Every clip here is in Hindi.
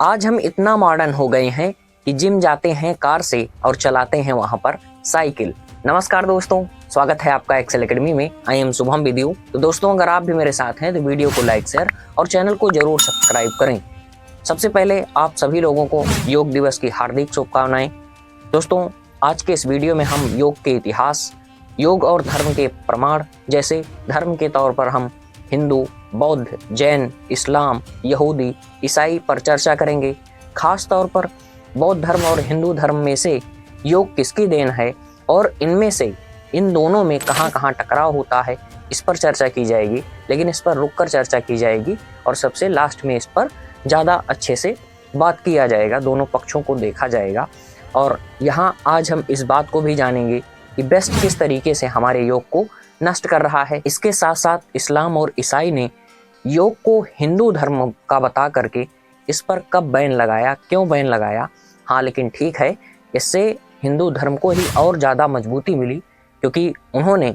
आज हम इतना मॉडर्न हो गए हैं कि जिम जाते हैं कार से और चलाते हैं वहां पर साइकिल। नमस्कार दोस्तों, स्वागत है आपका एक्सेल एकेडमी में। I am Shubham with you. तो दोस्तों, अगर आप भी मेरे साथ हैं तो वीडियो को लाइक, शेयर और चैनल को जरूर सब्सक्राइब करें। सबसे पहले आप सभी लोगों को योग दिवस की हार्दिक शुभकामनाएं। दोस्तों, आज के इस वीडियो में हम योग के इतिहास, योग और धर्म के प्रमाण, जैसे धर्म के तौर पर हम हिंदू, बौद्ध, जैन, इस्लाम, यहूदी, ईसाई पर चर्चा करेंगे। खास तौर पर बौद्ध धर्म और हिंदू धर्म में से योग किसकी देन है और इनमें से इन दोनों में कहाँ कहाँ टकराव होता है, इस पर चर्चा की जाएगी। लेकिन इस पर रुककर चर्चा की जाएगी और सबसे लास्ट में इस पर ज़्यादा अच्छे से बात किया जाएगा, दोनों पक्षों को देखा जाएगा। और यहाँ आज हम इस बात को भी जानेंगे कि बेस्ट किस तरीके से हमारे योग को नष्ट कर रहा है। इसके साथ साथ इस्लाम और ईसाई ने योग को हिंदू धर्म का बता करके इस पर कब बैन लगाया, क्यों बैन लगाया। हाँ, लेकिन ठीक है, इससे हिंदू धर्म को ही और ज़्यादा मजबूती मिली, क्योंकि उन्होंने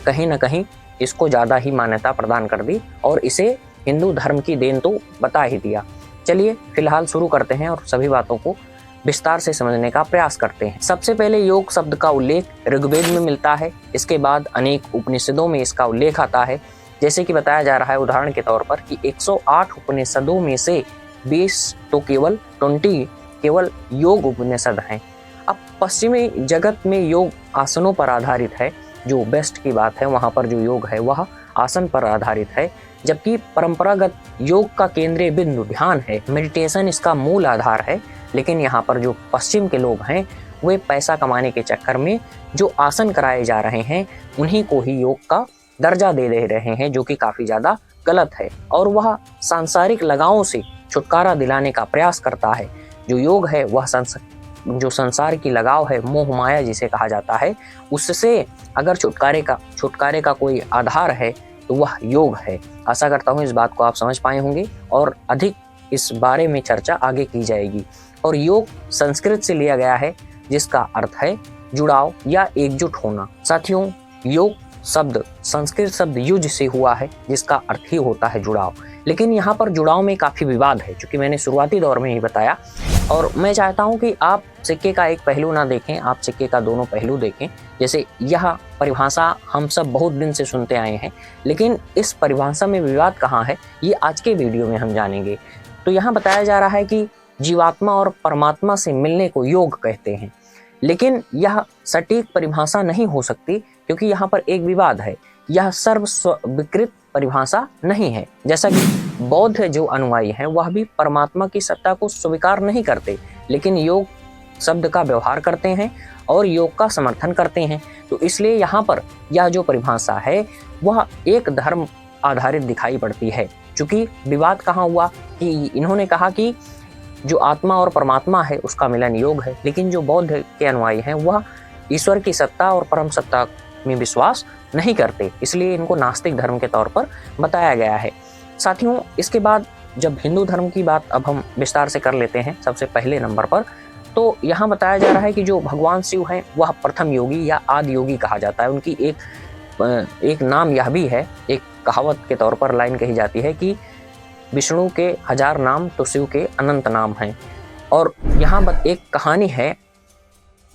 कहीं ना कहीं इसको ज़्यादा ही मान्यता प्रदान कर दी और इसे हिंदू धर्म की देन तो बता ही दिया। चलिए फिलहाल शुरू करते हैं और सभी बातों को विस्तार से समझने का प्रयास करते हैं। सबसे पहले योग शब्द का उल्लेख ऋग्वेद में मिलता है। इसके बाद अनेक उपनिषदों में इसका उल्लेख आता है। जैसे कि बताया जा रहा है उदाहरण के तौर पर कि 108 उपनिषदों में से 20 तो केवल योग उपनिषद हैं। अब पश्चिमी जगत में योग आसनों पर आधारित है। जो बेस्ट की बात है, वहाँ पर जो योग है वह आसन पर आधारित है, जबकि परंपरागत योग का केंद्रीय बिंदु ध्यान है, मेडिटेशन इसका मूल आधार है। लेकिन यहाँ पर जो पश्चिम के लोग हैं वे पैसा कमाने के चक्कर में जो आसन कराए जा रहे हैं उन्हीं को ही योग का दर्जा दे रहे हैं, जो कि काफ़ी ज़्यादा गलत है। और वह सांसारिक लगावों से छुटकारा दिलाने का प्रयास करता है। जो योग है वह जो संसार की लगाव है, मोह माया जिसे कहा जाता है, उससे अगर छुटकारे का कोई आधार है तो वह योग है। आशा करता हूँ इस बात को आप समझ पाए होंगे और अधिक इस बारे में चर्चा आगे की जाएगी। और योग संस्कृत से लिया गया है, जिसका अर्थ है जुड़ाव या एकजुट होना। साथियों, योग शब्द संस्कृत शब्द युज से हुआ है, जिसका अर्थ ही होता है जुड़ाव। लेकिन यहाँ पर जुड़ाव में काफ़ी विवाद है, क्योंकि मैंने शुरुआती दौर में ही बताया। और मैं चाहता हूँ कि आप सिक्के का एक पहलू ना देखें, आप सिक्के का दोनों पहलू देखें। जैसे यह परिभाषा हम सब बहुत दिन से सुनते आए हैं, लेकिन इस परिभाषा में विवाद कहाँ है, ये आज के वीडियो में हम जानेंगे। तो यहाँ बताया जा रहा है कि जीवात्मा और परमात्मा से मिलने को योग कहते हैं, लेकिन यह सटीक परिभाषा नहीं हो सकती, क्योंकि यहाँ पर एक विवाद है। यह सर्वस्वीकृत परिभाषा नहीं है। जैसा कि बौद्ध जो अनुयायी हैं वह भी परमात्मा की सत्ता को स्वीकार नहीं करते, लेकिन योग शब्द का व्यवहार करते हैं और योग का समर्थन करते हैं। तो इसलिए यहाँ पर यह जो परिभाषा है वह एक धर्म आधारित दिखाई पड़ती है। चूँकि विवाद कहाँ हुआ कि इन्होंने कहा कि जो आत्मा और परमात्मा है उसका मिलन योग है, लेकिन जो बौद्ध के अनुयायी हैं वह ईश्वर की सत्ता और परम सत्ता में विश्वास नहीं करते, इसलिए इनको नास्तिक धर्म के तौर पर बताया गया है। साथियों, इसके बाद जब हिंदू धर्म की बात अब हम विस्तार से कर लेते हैं सबसे पहले नंबर पर, तो यहाँ बताया जा रहा है कि जो भगवान शिव हैं वह प्रथम योगी या आदि योगी कहा जाता है। उनकी एक नाम यह भी है, एक कहावत के तौर पर लाइन कही जाती है कि विष्णु के 1000 नाम तो शिव के अनंत नाम हैं। और यहाँ एक कहानी है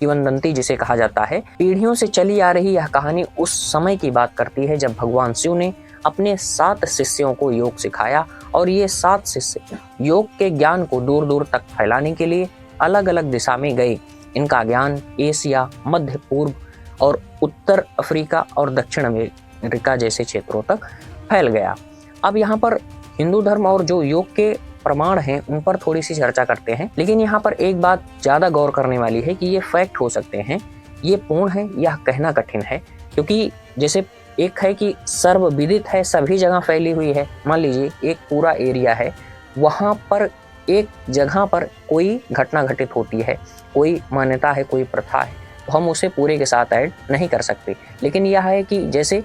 किंवदंती जिसे कहा जाता है। पीढ़ियों से चली आ रही यह कहानी उस समय की बात करती है जब भगवान शिव ने अपने 7 शिष्यों को योग सिखाया, और ये 7 शिष्य योग के ज्ञान को दूर दूर तक फैलाने के लिए अलग अलग दिशा में गए। इनका ज्ञान एशिया, मध्य पूर्व और उत्तर अफ्रीका और दक्षिण अमेरिका जैसे क्षेत्रों तक फैल गया। अब यहाँ पर हिंदू धर्म और जो योग के प्रमाण हैं उन पर थोड़ी सी चर्चा करते हैं। लेकिन यहाँ पर एक बात ज़्यादा गौर करने वाली है कि ये फैक्ट हो सकते हैं, ये पूर्ण है, यह कहना कठिन है। क्योंकि जैसे एक है कि सर्वविदित है, सभी जगह फैली हुई है। मान लीजिए एक पूरा एरिया है, वहाँ पर एक जगह पर कोई घटना घटित होती है, कोई मान्यता है, कोई प्रथा है, तो हम उसे पूरे के साथ ऐड नहीं कर सकते। लेकिन यह है कि जैसे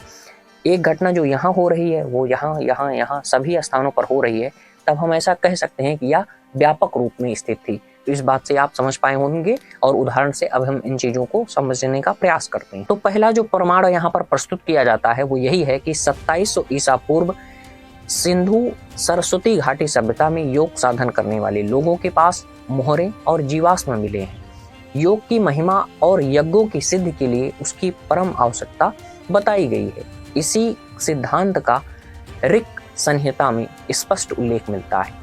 एक घटना जो यहाँ हो रही है वो यहाँ सभी स्थानों पर हो रही है, तब हम ऐसा कह सकते हैं कि यह व्यापक रूप में स्थित थी। तो इस बात से आप समझ पाए होंगे और उदाहरण से अब हम इन चीज़ों को समझने का प्रयास करते हैं। तो पहला जो प्रमाण यहाँ पर प्रस्तुत किया जाता है वो यही है कि 2700 ईसा पूर्व सिंधु सरस्वती घाटी सभ्यता में योग साधन करने वाले लोगों के पास मोहरे और जीवाश्म मिले हैं। योग की महिमा और यज्ञों की सिद्धि के लिए उसकी परम आवश्यकता बताई गई है। इसी सिद्धांत का ऋक् संहिता में स्पष्ट उल्लेख मिलता है।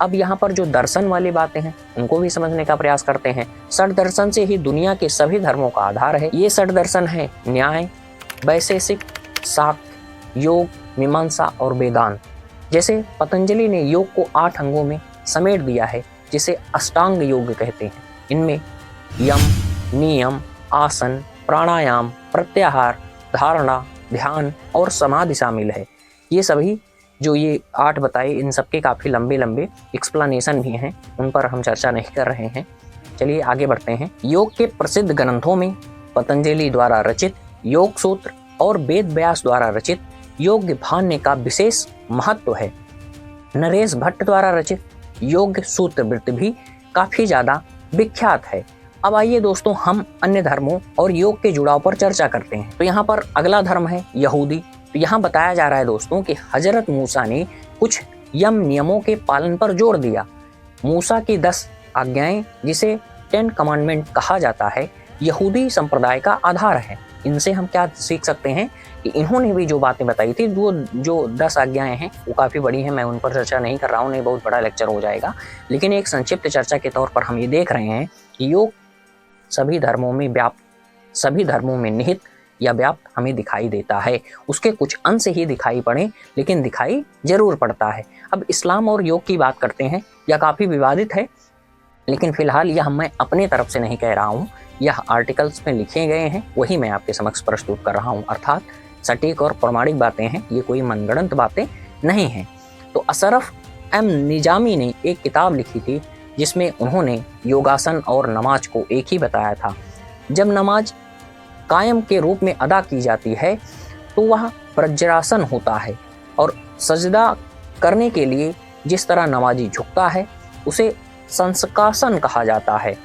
अब यहाँ पर जो दर्शन वाली बातें हैं उनको भी समझने का प्रयास करते हैं। षट दर्शन से ही दुनिया के सभी धर्मों का आधार है। ये षट दर्शन है न्याय, वैशेषिक, शाक्य, योग, मीमांसा और वेदांत। जैसे पतंजलि ने योग को 8 अंगों में समेट दिया है, जिसे अष्टांग योग कहते हैं। इनमें यम, नियम, आसन, प्राणायाम, प्रत्याहार, धारणा, ध्यान और समाधि शामिल है। ये सभी जो ये 8 बताए, इन सबके काफ़ी लंबे लंबे एक्सप्लेनेशन भी हैं, उन पर हम चर्चा नहीं कर रहे हैं। चलिए आगे बढ़ते हैं। योग के प्रसिद्ध ग्रंथों में पतंजलि द्वारा रचित योग सूत्र और वेद व्यास द्वारा रचित योग भान्य का विशेष महत्व है। नरेश भट्ट द्वारा रचित योग सूत्र वृत्त भी काफ़ी ज़्यादा विख्यात है। अब आइए दोस्तों, हम अन्य धर्मों और योग के जुड़ाव पर चर्चा करते हैं। तो यहाँ पर अगला धर्म है यहूदी। तो यहाँ बताया जा रहा है दोस्तों कि हजरत मूसा ने कुछ यम नियमों के पालन पर जोर दिया। मूसा की 10 आज्ञाएं, जिसे 10 कमांडमेंट कहा जाता है, यहूदी संप्रदाय का आधार है। इनसे हम क्या सीख सकते हैं कि इन्होंने भी जो बातें बताई थी, जो 10 आज्ञाएं हैं वो काफ़ी बड़ी हैं। मैं उन पर चर्चा नहीं कर रहा हूँ, नहीं बहुत बड़ा लेक्चर हो जाएगा, लेकिन एक संक्षिप्त चर्चा के तौर पर हम ये देख रहे हैं कि योग सभी धर्मों में निहित या व्याप्त हमें दिखाई देता है। उसके कुछ अंश ही दिखाई पड़े, लेकिन दिखाई जरूर पड़ता है। अब इस्लाम और योग की बात करते हैं। यह काफ़ी विवादित है, लेकिन फिलहाल यह मैं अपने तरफ से नहीं कह रहा हूँ, यह आर्टिकल्स में लिखे गए हैं, वही मैं आपके समक्ष प्रस्तुत कर रहा हूँ। अर्थात सटीक और प्रमाणिक बातें हैं, ये कोई मनगढ़ंत बातें नहीं हैं। तो अशरफ एम निजामी ने एक किताब लिखी थी, जिसमें उन्होंने योगासन और नमाज को एक ही बताया था। जब नमाज कायम के रूप में अदा की जाती है तो वह वज्रासन होता है, और सजदा करने के लिए जिस तरह नमाजी झुकता है उसे संस्कासन कहा जाता है।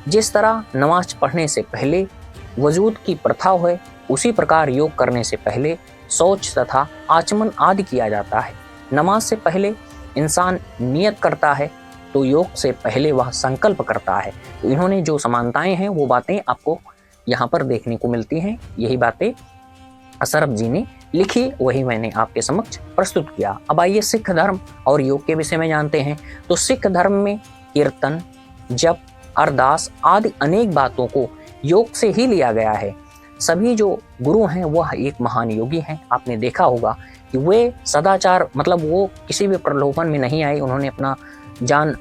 जिस तरह नमाज पढ़ने से पहले वजूद की प्रथा है, उसी प्रकार योग करने से पहले शौच तथा आचमन आदि किया जाता है। नमाज से पहले इंसान नियत करता है, तो योग से पहले वह संकल्प करता है। तो इन्होंने जो समानताएं हैं वो बातें आपको यहाँ पर देखने को मिलती हैं। यही बातें अशरफ जी ने लिखी, वही मैंने आपके समक्ष प्रस्तुत किया। अब आइए सिख धर्म और योग के विषय में जानते हैं। तो सिख धर्म में कीर्तन, जप, अरदास आदि अनेक बातों को योग से ही लिया गया है। सभी जो गुरु हैं वह एक महान योगी हैं। आपने देखा होगा कि वे सदाचार, मतलब वो किसी भी प्रलोभन में नहीं आए, उन्होंने अपना जान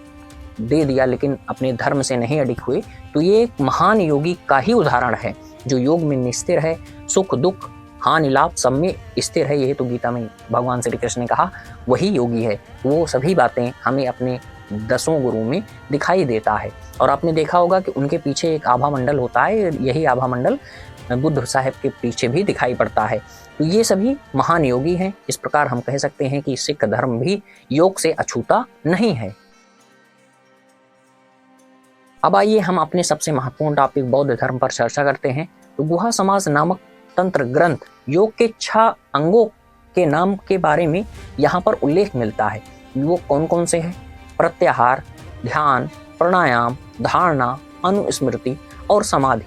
दे दिया, लेकिन अपने धर्म से नहीं अडिग हुए। तो ये एक महान योगी का ही उदाहरण है, जो योग में निस्थिर है, सुख दुख हानि लाभ सब में स्थिर है। यही तो गीता में भगवान श्री कृष्ण ने कहा, वही योगी है। वो सभी बातें हमें अपने 10 गुरु में दिखाई देता है। और आपने देखा होगा कि उनके पीछे एक आभा मंडल होता है, यही आभा मंडल बुद्ध साहब के पीछे भी दिखाई पड़ता है। तो ये सभी महान योगी हैं। इस प्रकार हम कह सकते हैं कि सिख धर्म भी योग से अछूता नहीं है। अब आइए हम अपने सबसे महत्वपूर्ण टॉपिक बौद्ध धर्म पर चर्चा करते हैं। तो गुहा समाज नामक तंत्र ग्रंथ योग के 6 अंगों के नाम के बारे में यहाँ पर उल्लेख मिलता है। वो कौन कौन से हैं? प्रत्याहार, ध्यान, प्राणायाम, धारणा, अनुस्मृति और समाधि।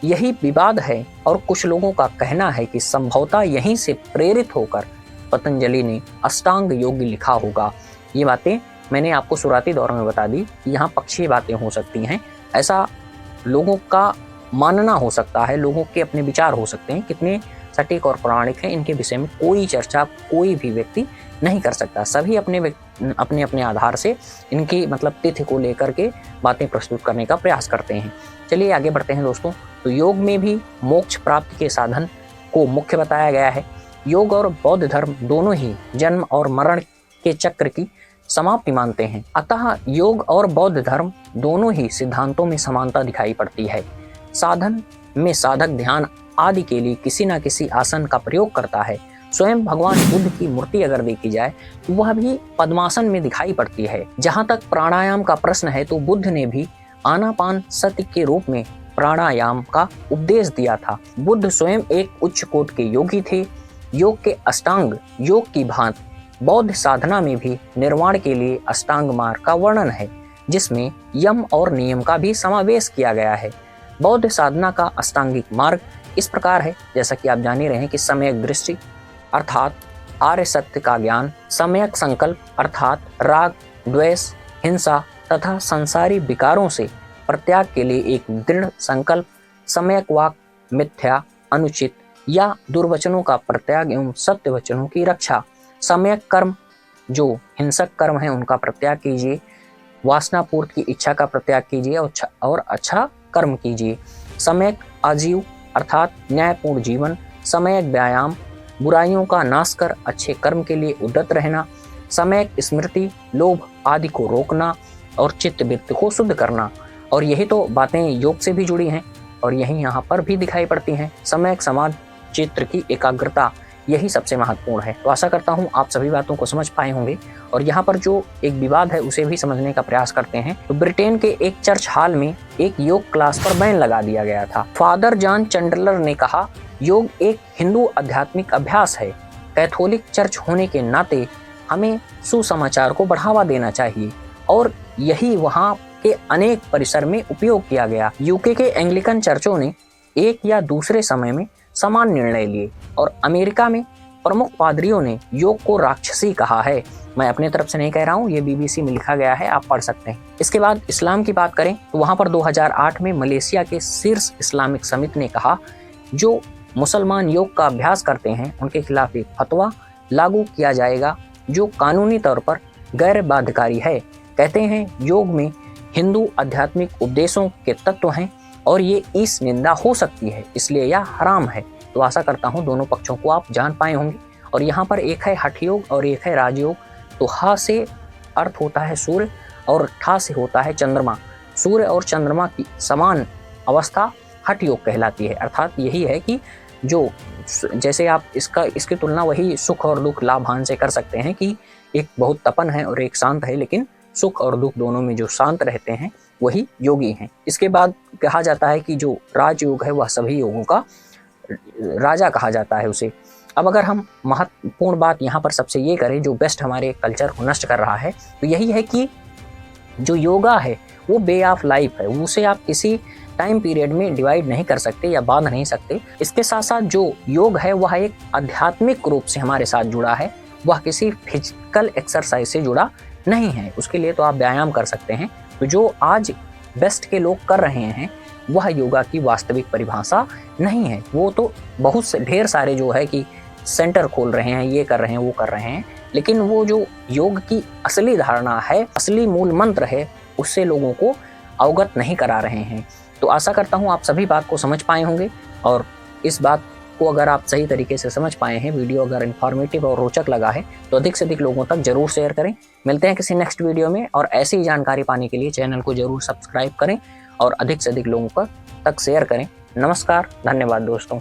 यही विवाद है, और कुछ लोगों का कहना है कि संभवतः यहीं से प्रेरित होकर पतंजलि ने अष्टांग योग लिखा होगा। ये बातें मैंने आपको शुरुआती दौर में बता दी। यहाँ पक्षीय बातें हो सकती हैं, ऐसा लोगों का मानना हो सकता है, लोगों के अपने विचार हो सकते हैं। कितने सटीक और प्रामाणिक हैं, इनके विषय में कोई चर्चा कोई भी व्यक्ति नहीं कर सकता। सभी अपने अपने आधार से इनकी मतलब तिथि को लेकर के बातें प्रस्तुत करने का प्रयास करते हैं। चलिए आगे बढ़ते हैं दोस्तों। तो योग में भी मोक्ष प्राप्ति के साधन को मुख्य बताया गया है। योग और बौद्ध धर्म दोनों ही जन्म और मरण के चक्र की समाप्ति मानते हैं। अतः योग और बौद्ध धर्म दोनों ही सिद्धांतों में समानता दिखाई पड़ती है। साधन में साधक ध्यान आदि के लिए किसी न किसी आसन का प्रयोग करता है। स्वयं भगवान बुद्ध की मूर्ति अगर देखी जाए तो वह भी पद्मासन में दिखाई पड़ती है। जहाँ तक प्राणायाम का प्रश्न है, तो बुद्ध ने भी आनापान सति के रूप में प्राणायाम का उपदेश दिया था। बुद्ध स्वयं एक उच्च कोटि के योगी थे। योग के अष्टांग योग की भांति बौद्ध साधना में भी निर्वाण के लिए अष्टांग मार्ग का वर्णन है, जिसमें यम और नियम का भी समावेश किया गया है। बौद्ध साधना का अष्टांगिक मार्ग इस प्रकार है, जैसा कि आप जान ही रहे हैं कि सम्यक दृष्टि अर्थात आर्य सत्य का ज्ञान, सम्यक संकल्प अर्थात राग, द्वेष, हिंसा तथा संसारी विकारों से प्रत्याग के लिए एक दृढ़ संकल्प, सम्यक वाक, मिथ्या, अनुचित या दुर्वचनों का प्रत्याग एवं सत्य वचनों की रक्षा, सम्यक कर्म, जो हिंसक कर्म है उनका प्रत्याग कीजिए, वासना पूर्ति की इच्छा का प्रत्याग कीजिए और अच्छा कर्म कीजिए, सम्यक आजीव अर्थात न्यायपूर्ण जीवन, सम्यक व्यायाम, बुराइयों का नाश कर अच्छे कर्म के लिए उद्यत रहना, सम्यक स्मृति, लोभ आदि को रोकना और चित्त वृत्ति को शुद्ध करना। और यही तो बातें योग से भी जुड़ी हैं और यही यहाँ पर भी दिखाई पड़ती हैं। सम्यक समाज चित्र की एकाग्रता, यही सबसे महत्वपूर्ण है। तो आशा करता हूँ आप सभी बातों को समझ पाए होंगे और यहाँ पर जो एक विवाद है उसे भी समझने का प्रयास करते हैं। तो ब्रिटेन के एक चर्च हॉल में एक योग क्लास पर बैन लगा दिया गया था। फादर जॉन चैंडलर ने कहा, योग एक हिंदू आध्यात्मिक अभ्यास है। कैथोलिक चर्च होने के नाते हमें सुसमाचार को बढ़ावा देना चाहिए और यही वहाँ के अनेक परिसर में उपयोग किया गया। यूके के एंग्लिकन चर्चों ने एक या दूसरे समय में समान निर्णय लिए और अमेरिका में प्रमुख पादरियों ने योग को राक्षसी कहा है। मैं अपने तरफ से नहीं कह रहा हूँ, ये BBC में लिखा गया है, आप पढ़ सकते हैं। इसके बाद इस्लाम की बात करें तो वहाँ पर 2008 में मलेशिया के शीर्ष इस्लामिक समिति ने कहा, जो मुसलमान योग का अभ्यास करते हैं उनके खिलाफ एक फतवा लागू किया जाएगा जो कानूनी तौर पर गैर बाध्यकारी है। कहते हैं योग में हिंदू आध्यात्मिक उपदेशों के तत्व हैं और ये इस निंदा हो सकती है, इसलिए यह हराम है। तो आशा करता हूँ दोनों पक्षों को आप जान पाए होंगे। और यहाँ पर एक है हठ योग और एक है राजयोग। तो हा से अर्थ होता है सूर्य और ठा से होता है चंद्रमा। सूर्य और चंद्रमा की समान अवस्था हठ योग कहलाती है। अर्थात यही है कि जो जैसे आप इसकी तुलना वही सुख और दुख लाभ हानि से कर सकते हैं कि एक बहुत तपन है और एक शांत है, लेकिन सुख और दुख दोनों में जो शांत रहते हैं वही योगी हैं। इसके बाद कहा जाता है कि जो राजयोग है वह सभी योगों का राजा कहा जाता है उसे। अब अगर हम महत्वपूर्ण बात यहाँ पर सबसे ये करें जो बेस्ट हमारे कल्चर को नष्ट कर रहा है, तो यही है कि जो योगा है वो वे ऑफ लाइफ है। उसे आप किसी टाइम पीरियड में डिवाइड नहीं कर सकते या बांध नहीं सकते। इसके साथ साथ जो योग है वह एक आध्यात्मिक रूप से हमारे साथ जुड़ा है, वह किसी फिजिकल एक्सरसाइज से जुड़ा नहीं है। उसके लिए तो आप व्यायाम कर सकते हैं। तो जो आज बेस्ट के लोग कर रहे हैं वह योगा की वास्तविक परिभाषा नहीं है। वो तो बहुत से ढेर सारे जो है कि सेंटर खोल रहे हैं, ये कर रहे हैं, वो कर रहे हैं, लेकिन वो जो योग की असली धारणा है, असली मूल मंत्र है, उससे लोगों को अवगत नहीं करा रहे हैं। तो आशा करता हूँ आप सभी बात को समझ पाए होंगे और इस बात को अगर आप सही तरीके से समझ पाए हैं, वीडियो अगर इन्फॉर्मेटिव और रोचक लगा है तो अधिक से अधिक लोगों तक जरूर शेयर करें। मिलते हैं किसी नेक्स्ट वीडियो में और ऐसी जानकारी पाने के लिए चैनल को जरूर सब्सक्राइब करें और अधिक से अधिक लोगों तक शेयर करें। नमस्कार, धन्यवाद दोस्तों।